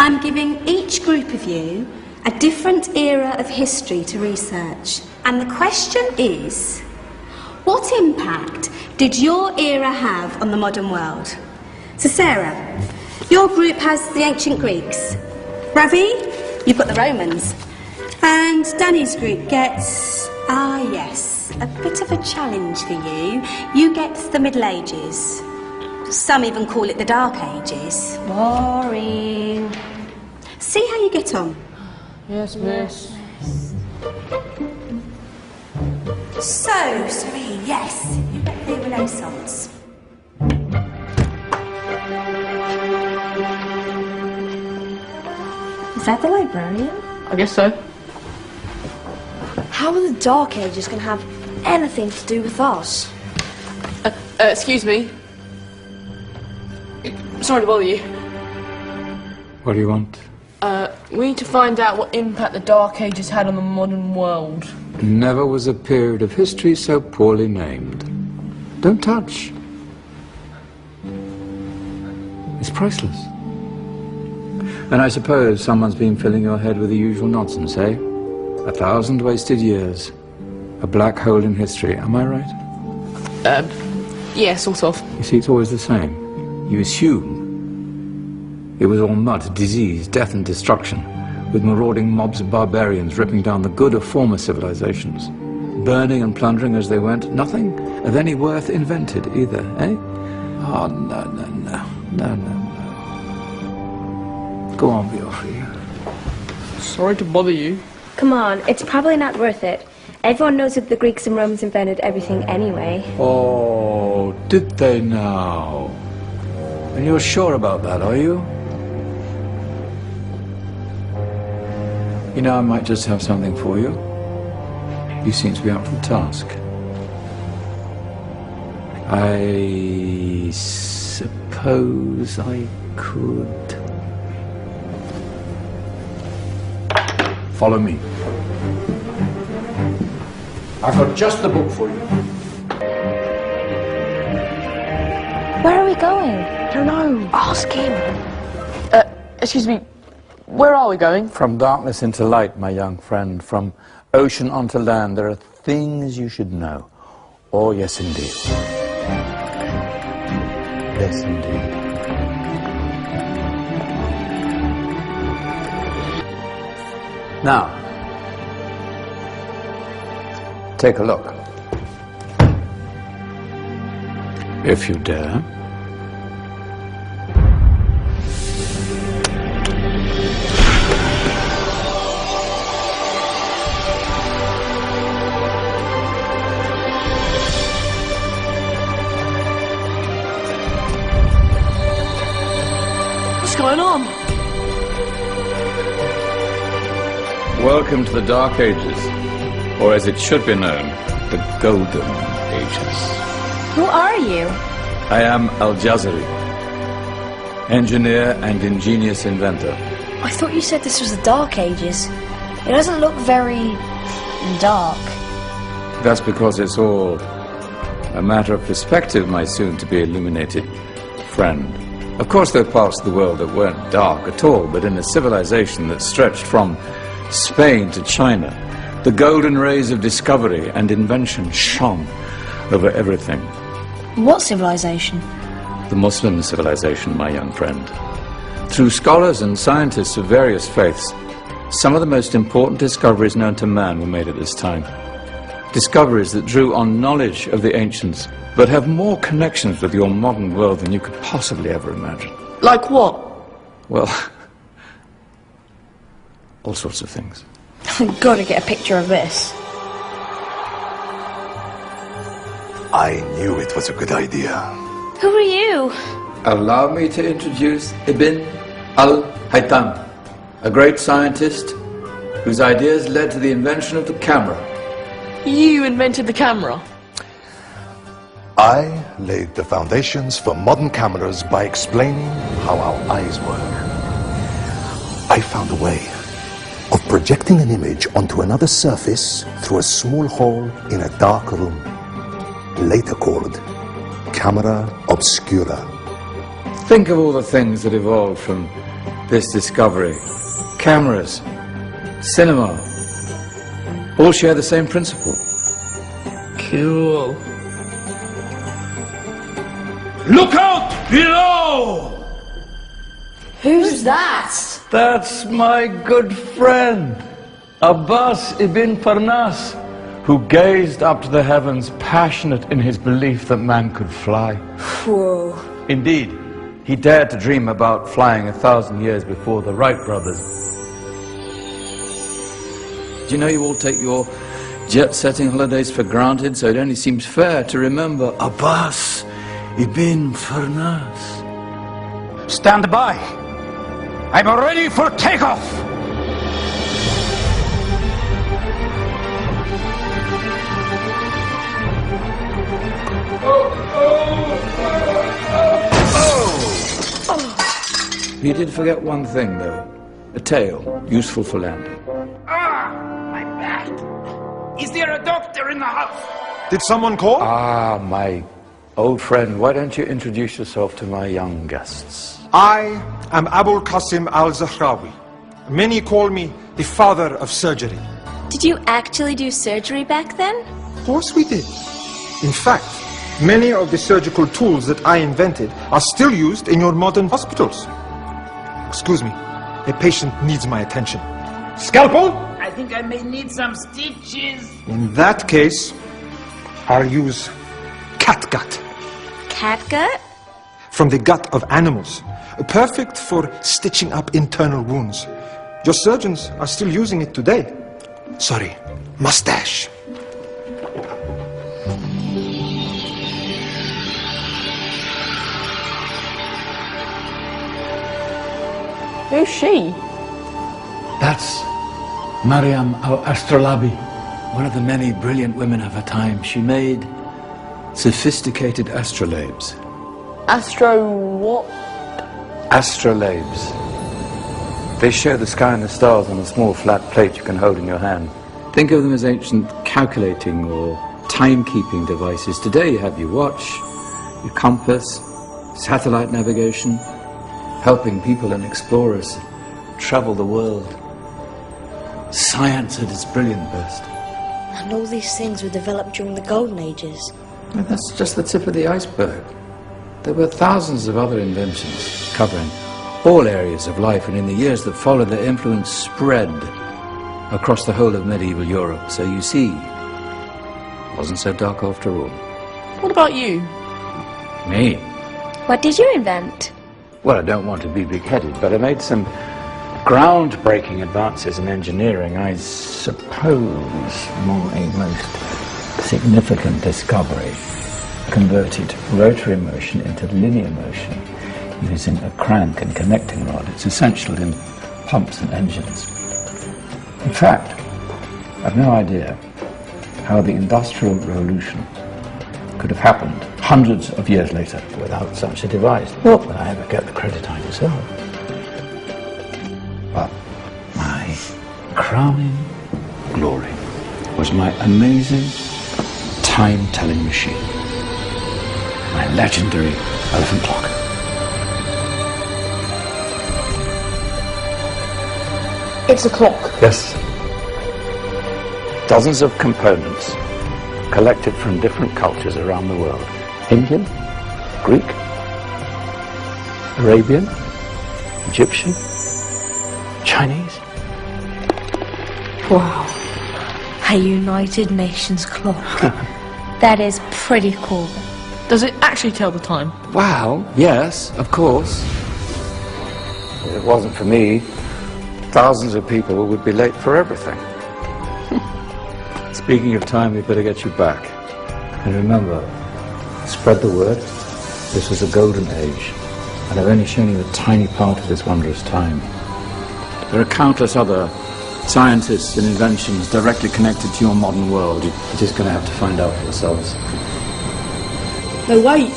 I'm giving each group of you a different era of history to research. And the question is, what impact did your era have on the modern world? So Sarah, your group has the ancient Greeks. Ravi, you've got the Romans. And Danny's group gets, yes, a bit of a challenge for you. You get the Middle Ages. Some even call it the Dark Ages. Boring. See how you get on. Yes, miss. So, Serene, yes, you get the Renaissance. Is that the librarian? I guess so. How are the Dark Ages going to have anything to do with us? Excuse me. Sorry to bother you. What do you want? We need to find out what impact the Dark Ages had on the modern world. Never was a period of history so poorly named. Don't touch. It's priceless. And I suppose someone's been filling your head with the usual nonsense, eh? 1,000 wasted years. A black hole in history, am I right? Yeah, sort of. You see, it's always the same. You assume it was all mud, disease, death and destruction, with marauding mobs of barbarians ripping down the good of former civilizations, burning and plundering as they went. Nothing of any worth invented either, eh? Oh, no, no, no, no, no, no. Go on, Beofrey. Sorry to bother you. Come on, it's probably not worth it. Everyone knows that the Greeks and Romans invented everything anyway. Oh, did they now? And you're sure about that, are you? You know, I might just have something for you. You seem to be up for the task. I suppose I could. Follow me. I've got just the book for you. Where are we going? I don't know. Ask him. Excuse me. Where are we going? From darkness into light, my young friend. From ocean onto land. There are things you should know. Oh, yes, indeed. Yes, indeed. Now, take a look. If you dare. What's going on? Welcome to the Dark Ages, or as it should be known, the Golden Ages. Who are you? I am Al-Jazari, engineer and ingenious inventor. I thought you said this was the Dark Ages. It doesn't look very dark. That's because it's all a matter of perspective, my soon-to-be illuminated friend. Of course, there are parts of the world that weren't dark at all, but in a civilization that stretched from Spain to China, the golden rays of discovery and invention shone over everything. What civilization? The Muslim civilization, my young friend. Through scholars and scientists of various faiths, some of the most important discoveries known to man were made at this time. Discoveries that drew on knowledge of the ancients, but have more connections with your modern world than you could possibly ever imagine. Like what? Well, all sorts of things. I've got to get a picture of this. I knew it was a good idea. Who are you? Allow me to introduce Ibn al-Haytham, a great scientist whose ideas led to the invention of the camera. You invented the camera? I laid the foundations for modern cameras by explaining how our eyes work. I found a way of projecting an image onto another surface through a small hole in a dark room, later called camera obscura. Think of all the things that evolved from this discovery. Cameras, cinema, all share the same principle. Cool. Look out below! Who's that? That's my good friend, Abbas ibn Farnas, who gazed up to the heavens, passionate in his belief that man could fly. Whoa. Indeed, he dared to dream about flying 1,000 years before the Wright brothers. Do you know you all take your jet-setting holidays for granted, so it only seems fair to remember Abbas ibn Farnas. Stand by. I'm ready for takeoff. You did forget one thing, though. A tail, useful for landing. My back. Is there a doctor in the house? Did someone call? Ah, my old friend, why don't you introduce yourself to my young guests? I am Abul Qasim al-Zahrawi. Many call me the father of surgery. Did you actually do surgery back then? Of course we did. In fact, many of the surgical tools that I invented are still used in your modern hospitals. Excuse me, a patient needs my attention. Scalpel? I think I may need some stitches. In that case, I'll use catgut. Catgut? From the gut of animals. Perfect for stitching up internal wounds. Your surgeons are still using it today. Sorry, mustache. Who's she? That's Maryam al-Astrolabi, one of the many brilliant women of her time. She made sophisticated astrolabes. Astro what? Astrolabes. They show the sky and the stars on a small flat plate you can hold in your hand. Think of them as ancient calculating or timekeeping devices. Today you have your watch, your compass, satellite navigation, helping people and explorers travel the world. Science at its brilliant best. And all these things were developed during the Golden Ages. And that's just the tip of the iceberg. There were thousands of other inventions covering all areas of life, and in the years that followed, their influence spread across the whole of medieval Europe. So you see, it wasn't so dark after all. What about you? Me? What did you invent? Well, I don't want to be big-headed, but I made some groundbreaking advances in engineering. I suppose my most significant discovery converted rotary motion into linear motion using a crank and connecting rod. It's essential in pumps and engines. In fact, I've no idea how the Industrial Revolution could have happened hundreds of years later without such a device. Not that I ever get the credit I deserve. But my crowning glory was my amazing time-telling machine. My legendary elephant clock. It's a clock. Yes. Dozens of components collected from different cultures around the world. Indian, Greek, Arabian, Egyptian, Chinese. Wow. A United Nations clock. That is pretty cool. Does it actually tell the time? Well, yes, of course. If it wasn't for me, thousands of people would be late for everything. Speaking of time, we better get you back. And remember, spread the word. This was a golden age, and I've only shown you a tiny part of this wondrous time. There are countless other scientists and inventions directly connected to your modern world. You're just going to have to find out for yourselves. No, wait.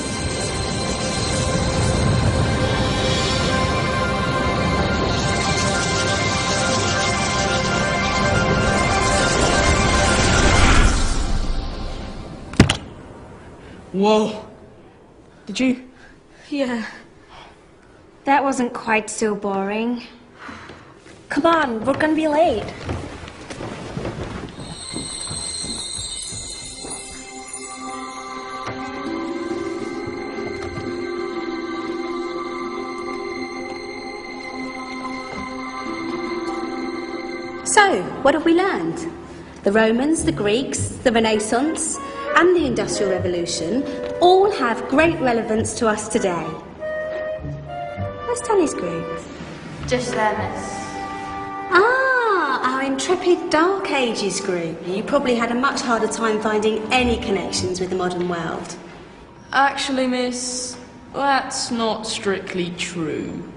Whoa. Did you? Yeah. That wasn't quite so boring. Come on, we're gonna be late. So, what have we learned? The Romans, the Greeks, the Renaissance, and the Industrial Revolution all have great relevance to us today. Where's Danny's group? Just there, miss. Ah, our intrepid Dark Ages group. You probably had a much harder time finding any connections with the modern world. Actually, miss, that's not strictly true.